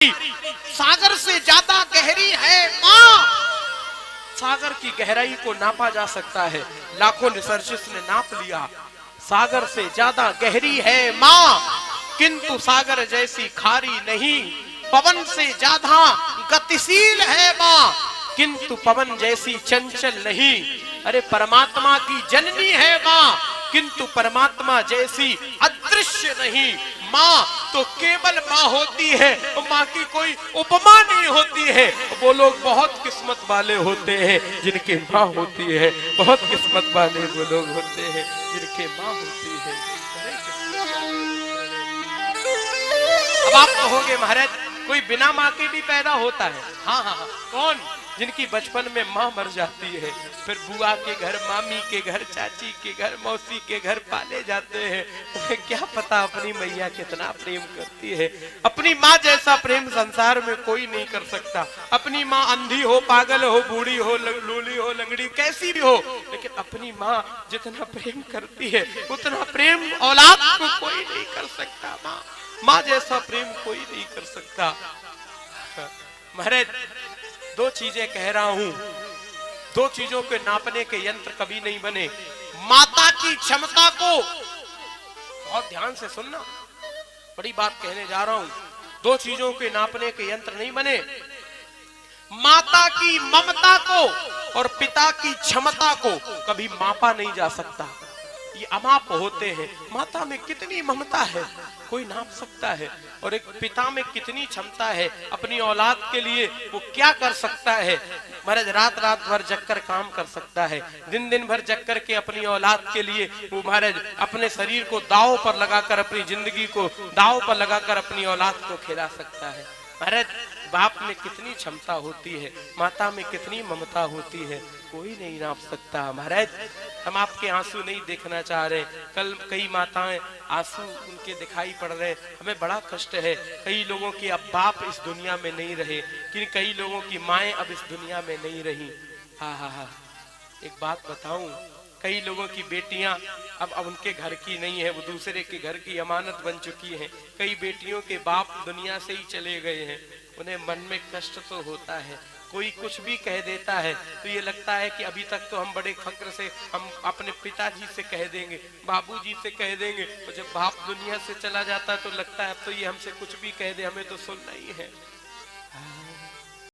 सागर से ज्यादा गहरी है माँ। सागर की गहराई को नापा जा सकता है, लाखों रिसर्चर्स ने नाप लिया। सागर से ज्यादा गहरी है माँ, किंतु सागर जैसी खारी नहीं। पवन से ज्यादा गतिशील है माँ, किंतु पवन जैसी चंचल नहीं। अरे परमात्मा की जननी है माँ, किंतु परमात्मा जैसी अदृश्य नहीं। माँ तो केवल माँ होती है, माँ की कोई उपमा नहीं होती है। वो लोग बहुत किस्मत वाले होते हैं जिनके माँ होती है, बहुत किस्मत वाले वो लोग होते हैं जिनके माँ होती है। अब आप कहोगे महाराज कोई बिना माँ के भी पैदा होता है। हाँ हाँ हाँ, कौन? जिनकी बचपन में माँ मर जाती है, फिर बुआ के घर, मामी के घर, चाची के घर, मौसी के घर पाले जाते हैं। उन्हें क्या पता अपनी मैया कितना प्रेम करती है। अपनी माँ जैसा प्रेम संसार में कोई नहीं कर सकता। अपनी माँ अंधी हो, पागल हो, बूढ़ी हो, लूली हो, लंगड़ी, कैसी भी हो, लेकिन अपनी माँ जितना प्रेम करती है उतना प्रेम औलाद को कोई नहीं कर सकता। माँ जैसा प्रेम कोई नहीं कर सकता। महाराज दो चीजें कह रहा हूं, दो चीजों के नापने के यंत्र कभी नहीं बने। माता की क्षमता को बहुत ध्यान से सुनना, बड़ी बात कहने जा रहा हूं। दो चीजों के नापने के यंत्र नहीं बने, माता की ममता को और पिता की क्षमता को कभी मापा नहीं जा सकता। ये अमाप होते हैं। माता में कितनी ममता है कोई नाप सकता है, और एक पिता में कितनी क्षमता है अपनी औलाद के लिए वो क्या कर सकता है। महाराज रात रात भर जगकर काम कर सकता है, दिन दिन भर जग कर के अपनी औलाद के लिए वो महाराज अपने शरीर को दांव पर लगाकर, अपनी जिंदगी को दांव पर लगाकर अपनी औलाद को खिला सकता है। महाराज बाप में कितनी क्षमता होती है, माता में कितनी ममता होती है, कोई नहीं नाप सकता। महाराज हम आपके आंसू नहीं देखना चाह रहे। कल कई माताएं आंसू उनके दिखाई पड़ रहे, हमें बड़ा कष्ट है। कई लोगों के अब बाप इस दुनिया में नहीं रहे, कि कई लोगों की माएं अब इस दुनिया में नहीं रही। हाँ हाँ हाँ, एक बात बताऊं, कई लोगों की बेटियां अब उनके घर की नहीं है, वो दूसरे के घर की अमानत बन चुकी हैं। कई बेटियों के बाप दुनिया से ही चले गए हैं, उन्हें मन में कष्ट तो होता है। कोई कुछ भी कह देता है तो ये लगता है कि अभी तक तो हम बड़े फक्र से हम अपने पिताजी से कह देंगे, बाबूजी से कह देंगे, तो जब बाप दुनिया से चला जाता है तो लगता है अब तो ये हमसे कुछ भी कह दे हमें तो सुनना ही है।